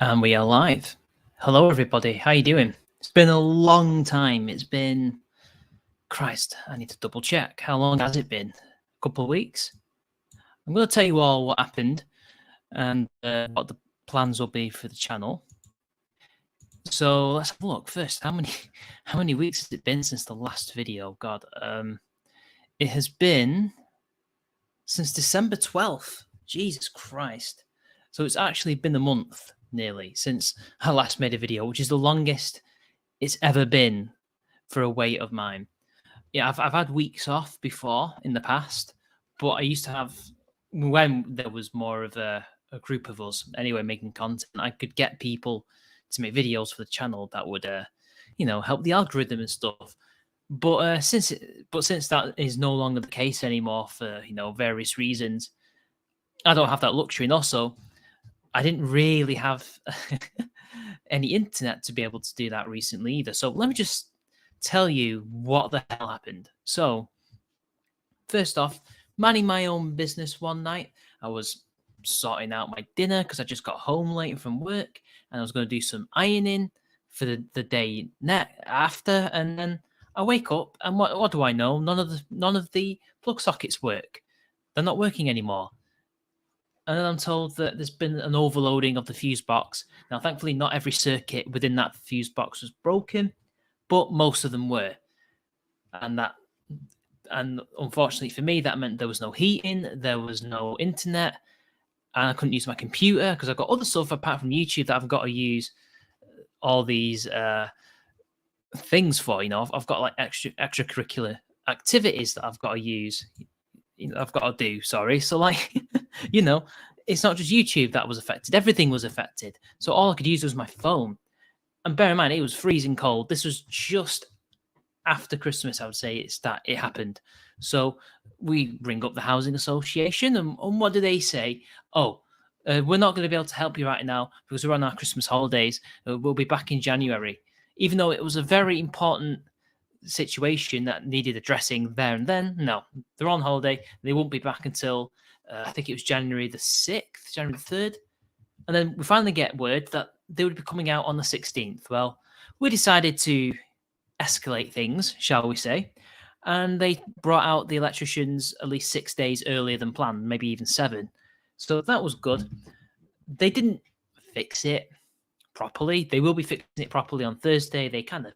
And we are live. Hello, everybody. How you doing? It's been a long time. It's been, Christ, I need to double check. How long has it been? A couple of weeks? I'm going to tell you all what happened and what the plans will be for the channel. So let's have a look first. How many weeks has it been since the last video? God, it has been since December 12th. Jesus Christ. So it's actually been a month nearly since I last made a video, which is the longest it's ever been for a weight of mine. Yeah, I've had weeks off before in the past, but I used to have, when there was more of a group of us anyway making content, I could get people to make videos for the channel that would help the algorithm and stuff. But since that is no longer the case anymore for various reasons, I don't have that luxury. And also, I didn't really have any internet to be able to do that recently either. So let me just tell you what the hell happened. So first off, minding my own business one night, I was sorting out my dinner because I just got home late from work and I was going to do some ironing for the day after. And then I wake up and what do I know? None of the plug sockets work. They're not working anymore. And then I'm told that there's been an overloading of the fuse box. Now, thankfully, not every circuit within that fuse box was broken, but most of them were. And unfortunately for me, that meant there was no heating, there was no internet, and I couldn't use my computer because I've got other stuff apart from YouTube that I've got to use all these things for. I've got like extracurricular activities that I've got to use. I've got to do. Sorry, so like, it's not just YouTube that was affected. Everything was affected. So all I could use was my phone. And bear in mind, it was freezing cold. This was just after Christmas, I would say it happened. So we ring up the housing association, and what do they say? Oh, we're not going to be able to help you right now because we're on our Christmas holidays. We'll be back in January. Even though it was a very important situation that needed addressing there and then, no, they're on holiday. They won't be back until I think it was January the 6th, January the 3rd. And then we finally get word that they would be coming out on the 16th. Well, we decided to escalate things, shall we say, and they brought out the electricians at least 6 days earlier than planned, maybe even 7. So that was good. They didn't fix it properly. They will be fixing it properly on Thursday. They kind of,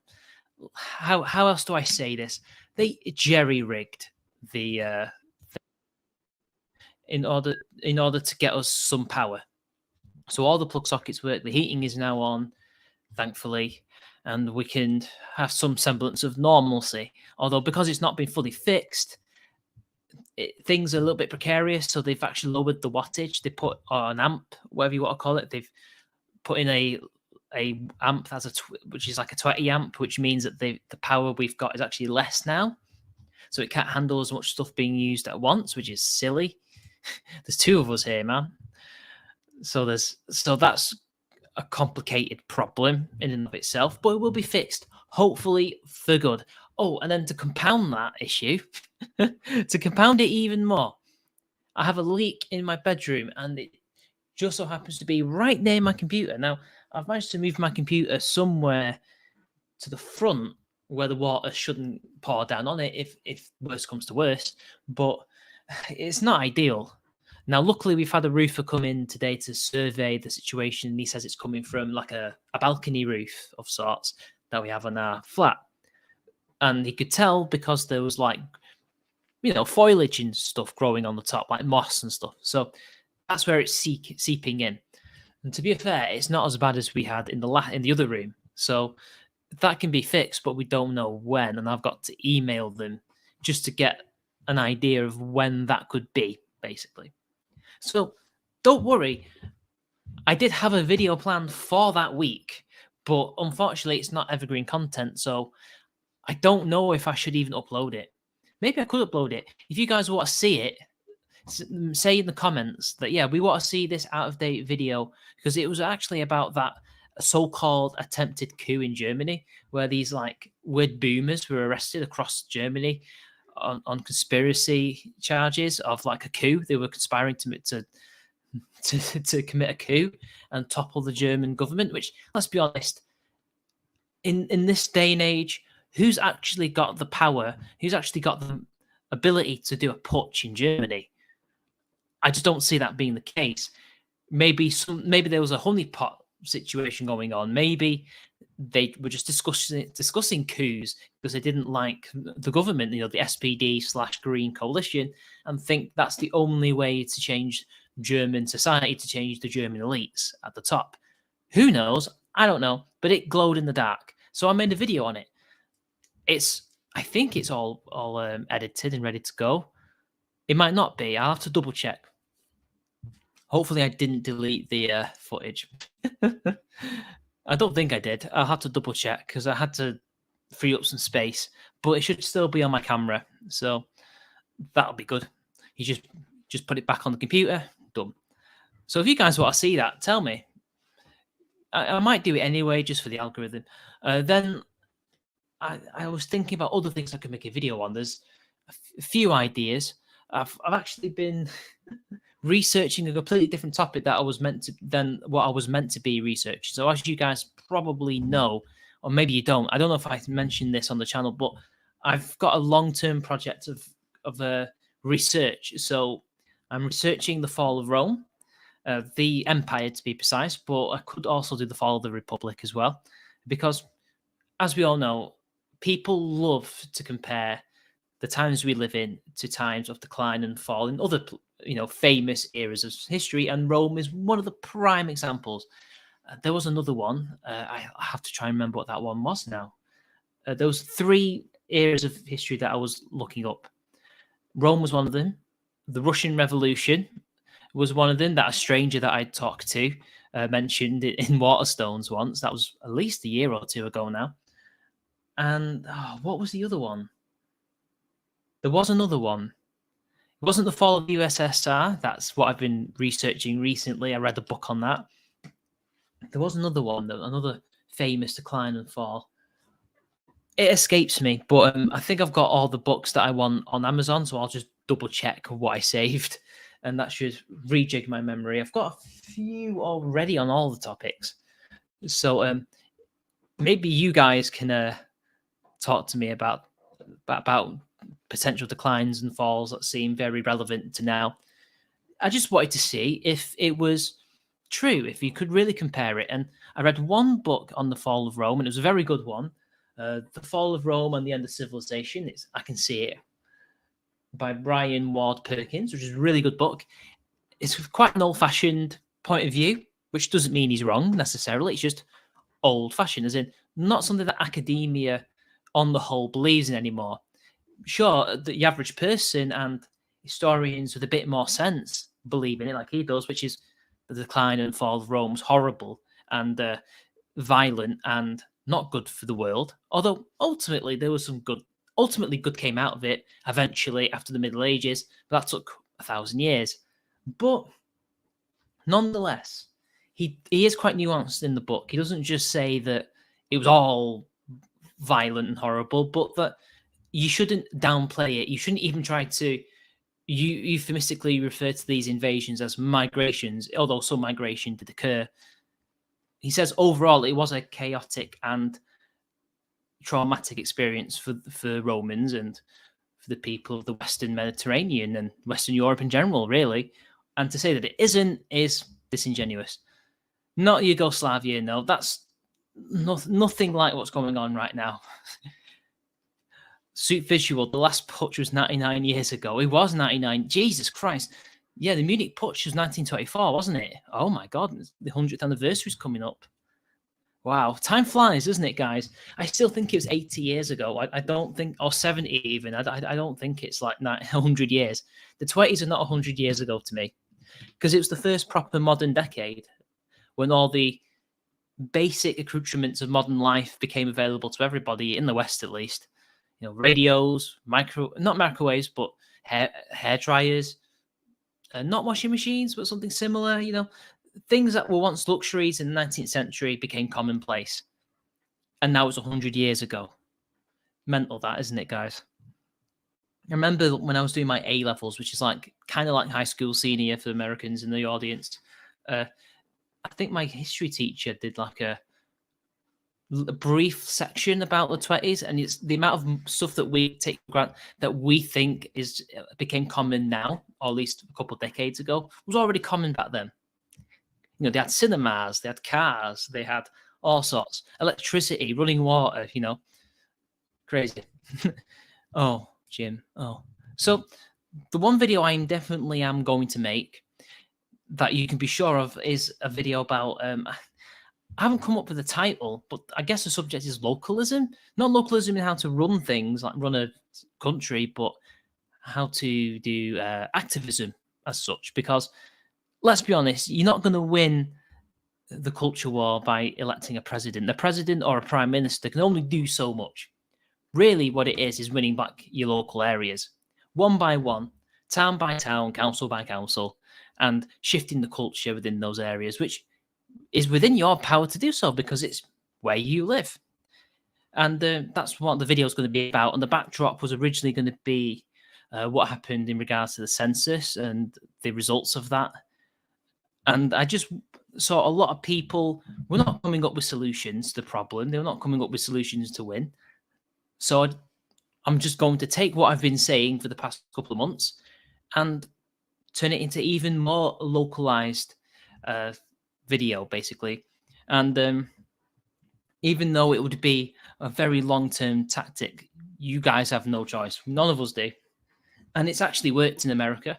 how else do I say this? They jerry-rigged the in order to get us some power. So all the plug sockets work. The heating is now on, thankfully, and we can have some semblance of normalcy. Although because it's not been fully fixed, things are a little bit precarious. So they've actually lowered the wattage. They put an amp, whatever you want to call it. They've put in a amp that's which is like a 20 amp, which means that the power we've got is actually less now. So it can't handle as much stuff being used at once, which is silly. There's 2 of us here, man. So that's a complicated problem in and of itself, but it will be fixed, hopefully for good. Oh, and then to compound that issue, to compound it even more, I have a leak in my bedroom, and it just so happens to be right near my computer. Now, I've managed to move my computer somewhere to the front where the water shouldn't pour down on it if worst comes to worst, but it's not ideal. Now, luckily, we've had a roofer come in today to survey the situation, and he says it's coming from like a balcony roof of sorts that we have on our flat. And he could tell because there was like, foliage and stuff growing on the top, like moss and stuff. So that's where it's seeping in. And to be fair, it's not as bad as we had in the other room. So that can be fixed, but we don't know when. And I've got to email them just to get an idea of when that could be, basically. So don't worry, I did have a video planned for that week, but unfortunately it's not evergreen content, so I don't know if I should even upload it. Maybe I could upload it. If you guys want to see it, say in the comments that, yeah, we want to see this out-of-date video, because it was actually about that so-called attempted coup in Germany, where these like weird boomers were arrested across Germany on conspiracy charges of like a coup. They were conspiring to to commit a coup and topple the German government, which, let's be honest, in this day and age, who's actually got the power, who's actually got the ability to do a putsch in Germany? I just don't see that being the case. Maybe there was a honeypot situation going on. Maybe they were just discussing coups because they didn't like the government, the SPD/Green coalition, and think that's the only way to change German society, to change the German elites at the top. Who knows? I don't know, but it glowed in the dark. So I made a video on it. I think it's all edited and ready to go. It might not be. I'll have to double check. Hopefully I didn't delete the footage. I don't think I did. I'll have to double check because I had to free up some space, but it should still be on my camera. So that'll be good. You just put it back on the computer, done. So if you guys want to see that, tell me. I might do it anyway, just for the algorithm. Then I was thinking about other things I could make a video on. There's a few ideas. I've actually been researching a completely different topic than what I was meant to be researching. So as you guys probably know, or maybe you don't, I don't know if I mentioned this on the channel, but I've got a long-term project of research. So I'm researching the fall of Rome, the empire to be precise, but I could also do the fall of the Republic as well, because as we all know, people love to compare the times we live in to times of decline and fall in other, famous eras of history, and Rome is one of the prime examples. There was another one. I have to try and remember what that one was now. There was 3 eras of history that I was looking up. Rome was one of them. The Russian Revolution was one of them that a stranger that I talked to mentioned it in Waterstones once. That was at least a year or 2 ago now. And what was the other one? There was another one. It wasn't the fall of the USSR. That's what I've been researching recently. I read a book on that. There was another one, another famous decline and fall. It escapes me, but I think I've got all the books that I want on Amazon, so I'll just double check what I saved, and that should rejig my memory. I've got a few already on all the topics, so maybe you guys can talk to me about potential declines and falls that seem very relevant to now. I just wanted to see if it was true, if you could really compare it. And I read one book on the fall of Rome, and it was a very good one. The Fall of Rome and the End of Civilization. I can see it, by Brian Ward Perkins, which is a really good book. It's quite an old-fashioned point of view, which doesn't mean he's wrong necessarily. It's just old-fashioned, as in not something that academia on the whole believes in anymore. Sure, the average person and historians with a bit more sense believe in it like he does, which is the decline and fall of Rome's horrible and violent and not good for the world. Although ultimately there was some good. Ultimately, good came out of it eventually after the Middle Ages, but that took 1,000 years. But nonetheless, he is quite nuanced in the book. He doesn't just say that it was all violent and horrible, but that you shouldn't downplay it. You shouldn't even try to euphemistically refer to these invasions as migrations, although some migration did occur. He says overall it was a chaotic and traumatic experience for Romans and for the people of the Western Mediterranean and Western Europe in general, really. And to say that it isn't is disingenuous. Not Yugoslavia, no. That's nothing like what's going on right now. Suit Visual, the last putsch was 99 years ago. It was 99. Jesus Christ. Yeah, the Munich putsch was 1924, wasn't it? Oh my God, the 100th anniversary is coming up. Wow, time flies, doesn't it, guys? I still think it was 80 years ago. I don't think, or 70 even. I don't think it's like 100 years. The 20s are not 100 years ago to me, because it was the first proper modern decade when all the basic accoutrements of modern life became available to everybody, in the West at least. Radios, not microwaves, but hair dryers, not washing machines, but something similar. Things that were once luxuries in the 19th century became commonplace. And now it's 100 years ago. Mental that, isn't it, guys? I remember when I was doing my A levels, which is like kind of like high school senior for Americans in the audience. I think my history teacher did like a brief section about the 20s, and it's the amount of stuff that we take for granted that we think is became common now, or at least a couple of decades ago, was already common back then. You know, they had cinemas, they had cars, they had all sorts, electricity, running water. You know, crazy. Oh, Jim. Oh, so the one video I definitely am going to make that you can be sure of is a video about I haven't come up with a title, but I guess the subject is localism. Not localism in how to run things, like run a country, but how to do activism as such. Because let's be honest, you're not going to win the culture war by electing a president. The president or a prime minister can only do so much. Really, what it is winning back your local areas, one by one, town by town, council by council, and shifting the culture within those areas, which is within your power to do so because it's where you live. And that's what the video is going to be about. And the backdrop was originally going to be what happened in regards to the census and the results of that. And I just saw a lot of people were not coming up with solutions to the problem. They were not coming up with solutions to win. So I'm just going to take what I've been saying for the past couple of months and turn it into even more localized video, basically. And even though it would be a very long-term tactic, you guys have no choice. None of us do. And it's actually worked in America.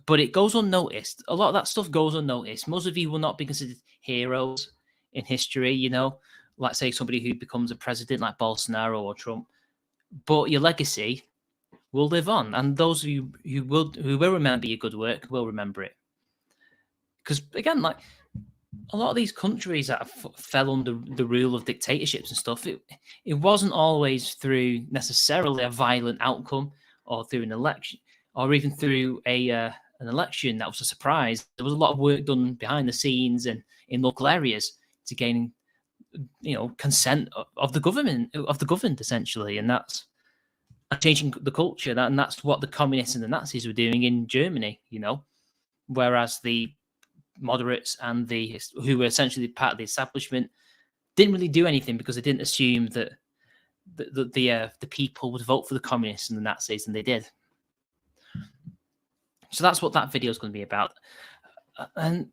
But it goes unnoticed. A lot of that stuff goes unnoticed. Most of you will not be considered heroes in history, you know, like say somebody who becomes a president like Bolsonaro or Trump. But your legacy will live on. And those of you who will remember your good work will remember it. Because again, like a lot of these countries that fell under the rule of dictatorships and stuff, it wasn't always through necessarily a violent outcome or through an election or even through an election that was a surprise. There was a lot of work done behind the scenes and in local areas to gain, you know, consent of the governed essentially, and that's changing the culture. And that's what the communists and the Nazis were doing in Germany, you know, whereas the moderates and the who were essentially part of the establishment didn't really do anything because they didn't assume that the people would vote for the communists and the Nazis, and they did. So that's what that video is going to be about. And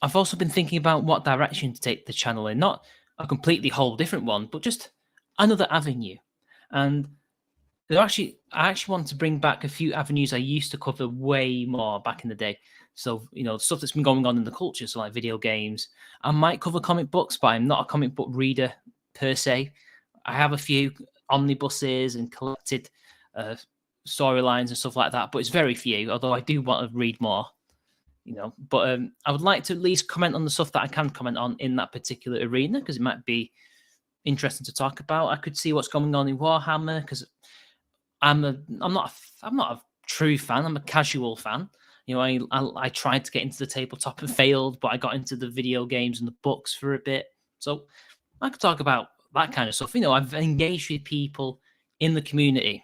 I've also been thinking about what direction to take the channel in, not a completely whole different one, but just another avenue. And I actually want to bring back a few avenues I used to cover way more back in the day. So, you know, stuff that's been going on in the culture, so like video games. I might cover comic books, but I'm not a comic book reader per se. I have a few omnibuses and collected storylines and stuff like that, but it's very few, although I do want to read more, you know. But I would like to at least comment on the stuff that I can comment on in that particular arena, because it might be interesting to talk about. I could see what's going on in Warhammer, because I'm not a true fan. I'm a casual fan. You know, I tried to get into the tabletop and failed, but I got into the video games and the books for a bit. So I could talk about that kind of stuff. You know, I've engaged with people in the community,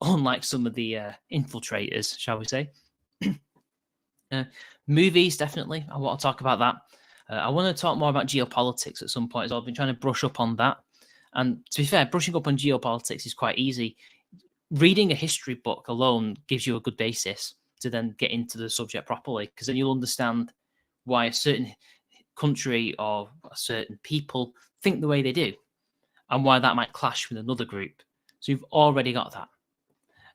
unlike some of the infiltrators, shall we say. Movies, definitely. I want to talk about that. I want to talk more about geopolitics at some point, so I've been trying to brush up on that. And to be fair, brushing up on geopolitics is quite easy. Reading a history book alone gives you a good basis to then get into the subject properly, because then you'll understand why a certain country or a certain people think the way they do and why that might clash with another group. So you've already got that.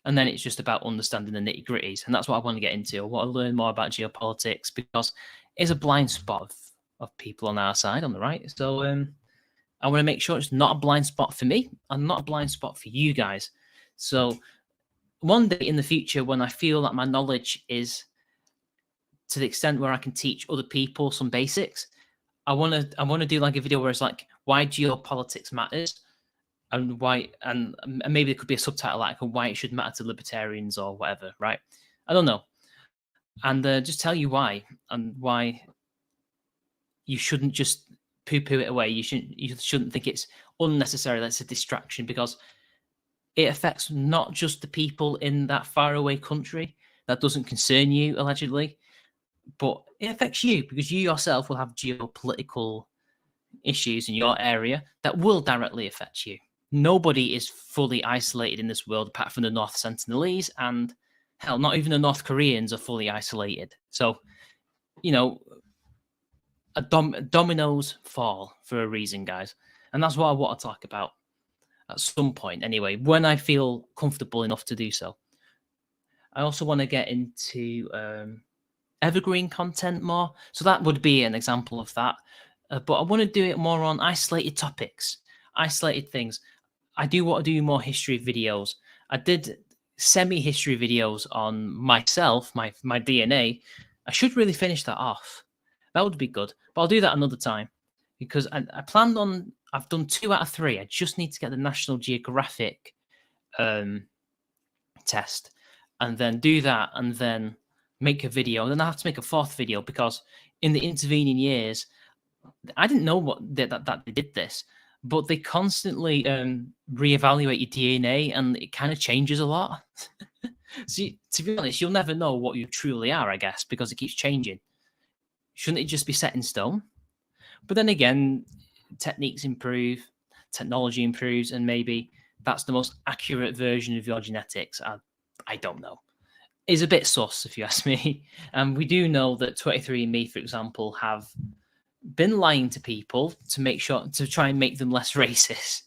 And then it's just about understanding the nitty gritties. And that's what I want to get into. I want to learn more about geopolitics because it's a blind spot of people on our side, on the right. So I want to make sure it's not a blind spot for me and not a blind spot for you guys. So one day in the future, when I feel that my knowledge is to the extent where I can teach other people some basics, I want to do like a video where it's like why geopolitics matters and why, and maybe there could be a subtitle like why it should matter to libertarians or whatever, right? I don't know. And just tell you why and why you shouldn't just poo-poo it away. You shouldn't think it's unnecessary. That's a distraction, because it affects not just the people in that faraway country that doesn't concern you, allegedly, but it affects you because you yourself will have geopolitical issues in your area that will directly affect you. Nobody is fully isolated in this world apart from the North Sentinelese, and hell, not even the North Koreans are fully isolated. So, you know, dominoes fall for a reason, guys. And that's what I want to talk about at some point, anyway, when I feel comfortable enough to do so. I also want to get into evergreen content more. So that would be an example of that. But I want to do it more on isolated topics, isolated things. I do want to do more history videos. I did semi-history videos on myself, my DNA. I should really finish that off. That would be good. But I'll do that another time because I planned on, I've done 2 out of 3. I just need to get the National Geographic test and then do that and then make a video. And then I have to make a 4th video because in the intervening years, I didn't know that they did this, but they constantly reevaluate your DNA and it kind of changes a lot. So to be honest, you'll never know what you truly are, I guess, because it keeps changing. Shouldn't it just be set in stone? But then again, techniques improve, technology improves, and maybe that's the most accurate version of your genetics. I don't know. It's a bit sus, if you ask me. And we do know that 23andMe, for example, have been lying to people to make sure to try and make them less racist.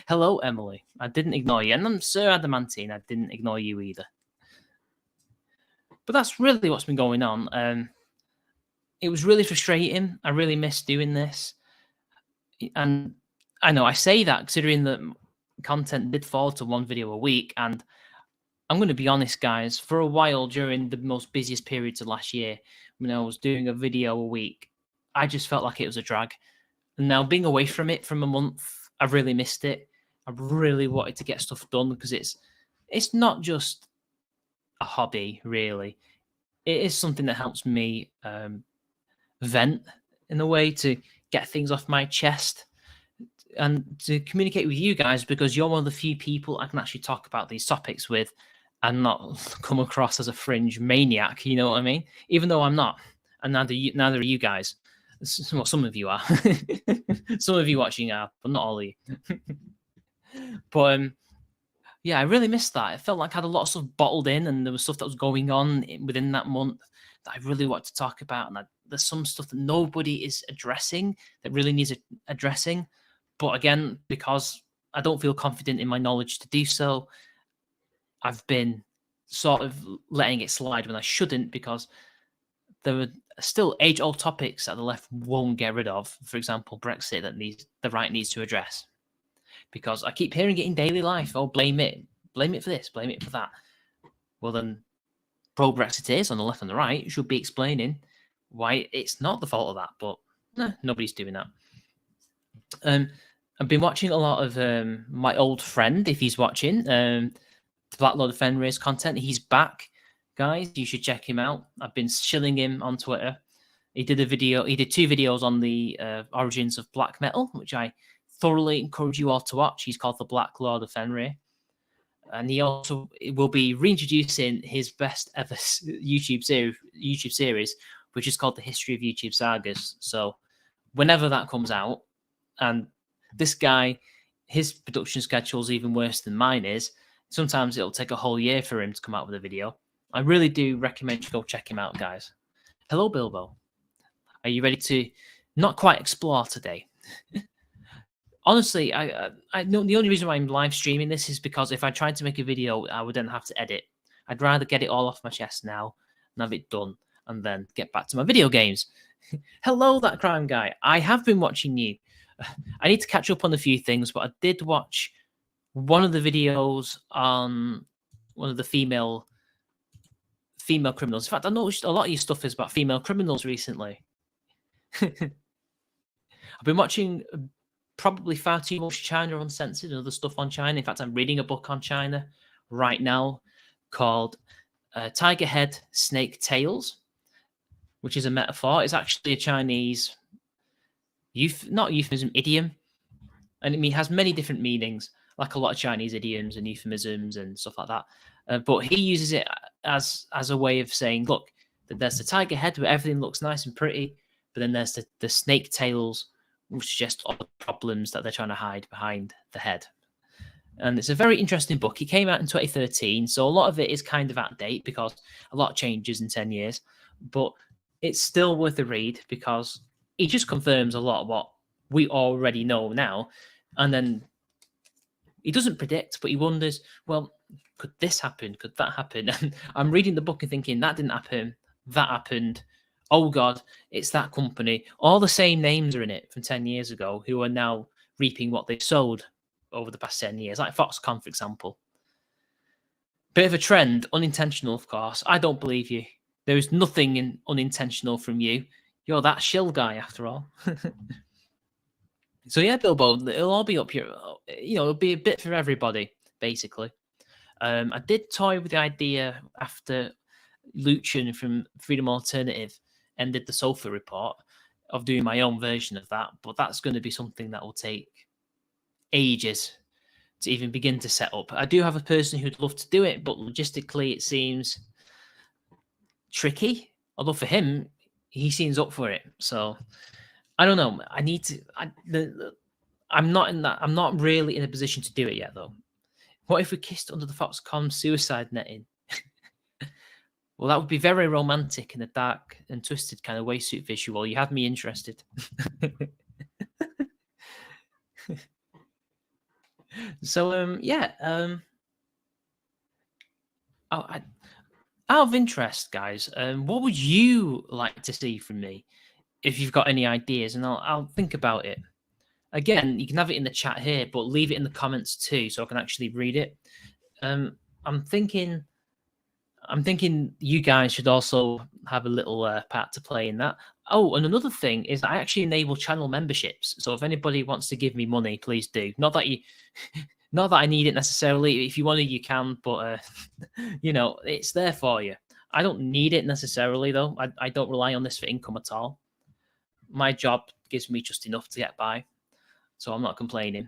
Hello, Emily. I didn't ignore you. And I'm Sir Adamantine. I didn't ignore you either. But that's really what's been going on. It was really frustrating. I really missed doing this. And I know I say that considering that content did fall to 1 video a week. And I'm going to be honest, guys, for a while during the most busiest periods of last year, when I was doing a video a week, I just felt like it was a drag. And now being away from it from a month, I've really missed it. I really wanted to get stuff done because it's not just a hobby, really. It is something that helps me vent in a way to get things off my chest and to communicate with you guys because you're one of the few people I can actually talk about these topics with and not come across as a fringe maniac, you know what I mean? Even though I'm not, and neither are you guys. Well, some of you are. Some of you watching are, but not all of you. But yeah, I really missed that. It felt like I had a lot of stuff bottled in, and there was stuff that was going on within that month that I really wanted to talk about. And there's some stuff that nobody is addressing that really needs addressing. But again, because I don't feel confident in my knowledge to do so, I've been sort of letting it slide when I shouldn't, because there are still age-old topics that the left won't get rid of. For example, Brexit, that the right needs to address. Because I keep hearing it in daily life. Oh, blame it for this, blame it for that. Well, then, pro-Brexiteers on the left and the right should be explaining why it's not the fault of that. But no, nobody's doing that. I've been watching a lot of my old friend, if he's watching, the Black Lord of Fenrir's content. He's back, guys. You should check him out. I've been shilling him on Twitter. He did 2 videos on the origins of black metal, which I thoroughly encourage you all to watch. He's called the Black Lord of Fenrir. And he also will be reintroducing his best ever YouTube series, which is called The History of YouTube Sagas. So whenever that comes out, and this guy, his production schedule is even worse than mine is. Sometimes it'll take a whole year for him to come out with a video. I really do recommend you go check him out, guys. Hello, Bilbo. Are you ready to not quite explore today? Honestly, I know the only reason why I'm live streaming this is because if I tried to make a video, I would then have to edit. I'd rather get it all off my chest now and have it done and then get back to my video games. Hello, that crime guy. I have been watching you. I need to catch up on a few things, but I did watch one of the videos on one of the female criminals. In fact, I noticed a lot of your stuff is about female criminals recently. I've been watching probably far too much China Uncensored and other stuff on China. In fact, I'm reading a book on China right now called Tiger Head, Snake Tails, which is a metaphor. It's actually a Chinese not euphemism, idiom. And it has many different meanings. like a lot of Chinese idioms and euphemisms and stuff like that. But he uses it as a way of saying, look, there's the tiger head where everything looks nice and pretty, but then there's the snake tails, which suggest all the problems that they're trying to hide behind the head. And it's a very interesting book. It came out in 2013, so a lot of it is kind of out of date because a lot changes in 10 years. But it's still worth a read because he just confirms a lot of what we already know now. And then he doesn't predict, but he wonders, well, could this happen? Could that happen? And I'm reading the book and thinking, that didn't happen. That happened. Oh, God, it's that company. All the same names are in it from 10 years ago who are now reaping what they've sowed over the past 10 years, like Foxconn, for example. Bit of a trend, unintentional, of course. I don't believe you. There is nothing unintentional from you. You're that shill guy, after all. So yeah, Bilbo, it'll all be up here. It'll be a bit for everybody, basically. I did toy with the idea after Lucian from Freedom Alternative ended the Sofa Report of doing my own version of that, but that's going to be something that will take ages to even begin to set up. I do have a person who'd love to do it, but logistically it seems tricky. Although for him, he seems up for it. So I don't know. I need to. I'm not in that. I'm not really in a position to do it yet, though. What if we kissed under the Foxconn suicide netting? Well, that would be very romantic in a dark and twisted kind of waysuit visual. You had me interested. So, yeah. Out of interest, guys, what would you like to see from me? If you've got any ideas, and I'll think about it. Again, you can have it in the chat here, but leave it in the comments too, so I can actually read it. I'm thinking you guys should also have a little part to play in that. Oh, and another thing is I actually enable channel memberships. So if anybody wants to give me money, please do. Not that I need it necessarily. If you want to, you can, but it's there for you. I don't need it necessarily, though. I don't rely on this for income at all. My job gives me just enough to get by, so I'm not complaining.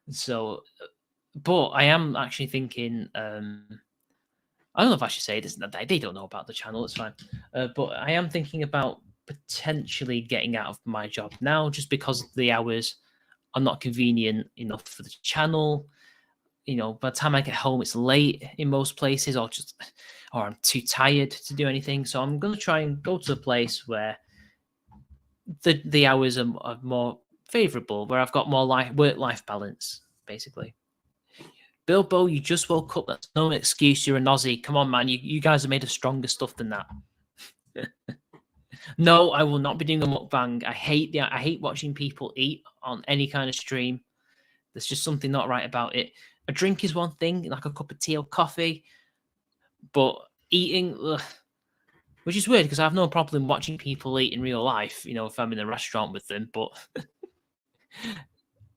So, but I am actually thinking. I don't know if I should say this. They don't know about the channel. It's fine. But I am thinking about potentially getting out of my job now, just because the hours are not convenient enough for the channel. By the time I get home, it's late in most places, or I'm too tired to do anything. So I'm going to try and go to a place where the hours are more favourable, where I've got more work-life balance, basically. Bilbo, you just woke up. That's no excuse. You're an Aussie. Come on, man. You guys are made of stronger stuff than that. No, I will not be doing a mukbang. I hate watching people eat on any kind of stream. There's just something not right about it. A drink is one thing, like a cup of tea or coffee, but eating, which is weird because I have no problem watching people eat in real life, if I'm in a restaurant with them, but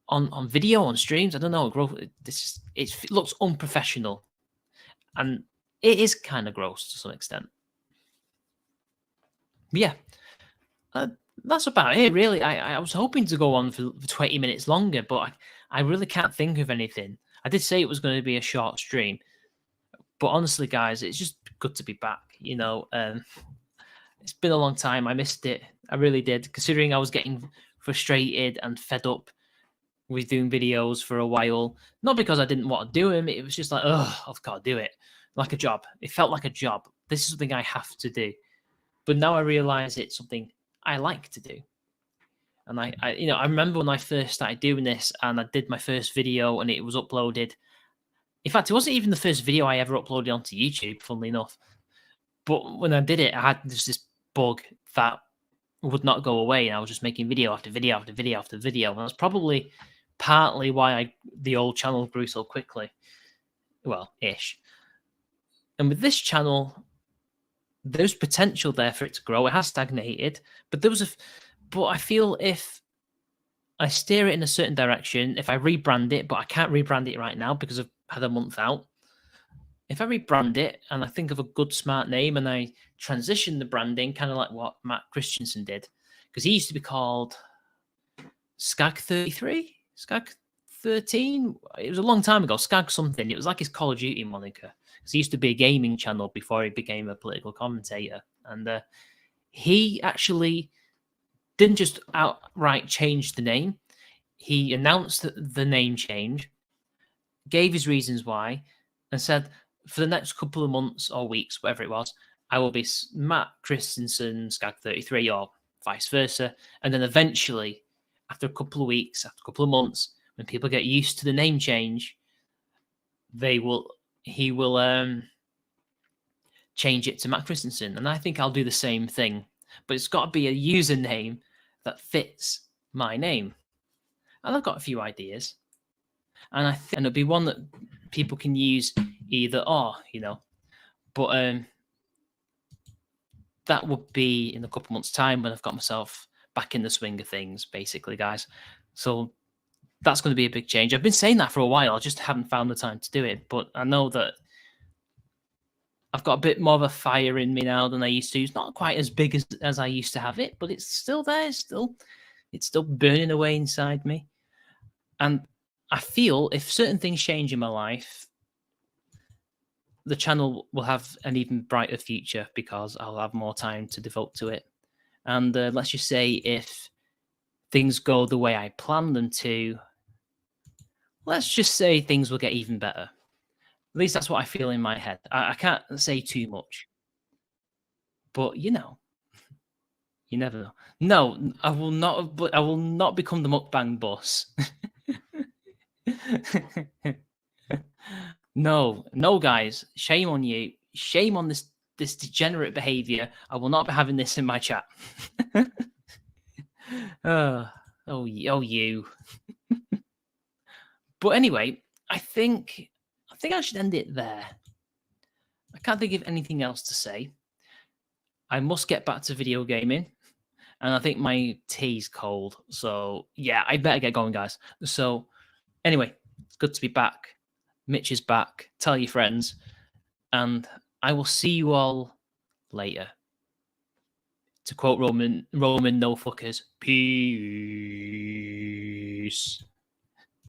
on video, on streams, I don't know, it looks unprofessional, and it is kind of gross to some extent. But yeah, that's about it, really. I was hoping to go on for 20 minutes longer, but I really can't think of anything. I did say it was going to be a short stream, but honestly, guys, it's just good to be back. It's been a long time. I missed it. I really did, considering I was getting frustrated and fed up with doing videos for a while. Not because I didn't want to do them. It was just like, I've got to do it. Like a job. It felt like a job. This is something I have to do. But now I realize it's something I like to do. And I remember when I first started doing this and I did my first video and it was uploaded. In fact, it wasn't even the first video I ever uploaded onto YouTube, funnily enough. But when I did it, I had this bug that would not go away. And I was just making video after video after video after video. And that's probably partly why the old channel grew so quickly. Well, ish. And with this channel, there's potential there for it to grow. It has stagnated, but but I feel if I steer it in a certain direction, if I rebrand it, but I can't rebrand it right now because I've had a month out. If I rebrand it and I think of a good smart name and I transition the branding, kind of like what Matt Christensen did, because he used to be called Skag33, 2013. It was a long time ago. Skag something. It was like his Call of Duty moniker. Because he used to be a gaming channel before he became a political commentator. And he actually didn't just outright change the name. He announced the name change, gave his reasons why, and said, for the next couple of months or weeks, whatever it was, I will be Matt Christensen, Skag33, or vice versa. And then eventually, after a couple of weeks, after a couple of months, when people get used to the name change, he will change it to Matt Christensen. And I think I'll do the same thing. But it's got to be a username that fits my name. And I've got a few ideas. And I think it'll be one that people can use either or, But that would be in a couple months' time when I've got myself back in the swing of things, basically, guys. So that's going to be a big change. I've been saying that for a while. I just haven't found the time to do it. But I know that I've got a bit more of a fire in me now than I used to. It's not quite as big as I used to have it, but it's still there. It's still burning away inside me. And I feel if certain things change in my life, the channel will have an even brighter future because I'll have more time to devote to it. And let's just say if things go the way I plan them to, let's just say things will get even better. At least that's what I feel in my head. I can't say too much. But, you never know. No, I will not become the mukbang boss. No, guys. Shame on you. Shame on this degenerate behavior. I will not be having this in my chat. Oh, you. But anyway, I think I should end it there. I can't think of anything else to say. I must get back to video gaming. And I think my tea's cold. So, yeah, I better get going, guys. So, anyway, it's good to be back. Mitch is back. Tell your friends. And I will see you all later. To quote Roman, no fuckers. Peace.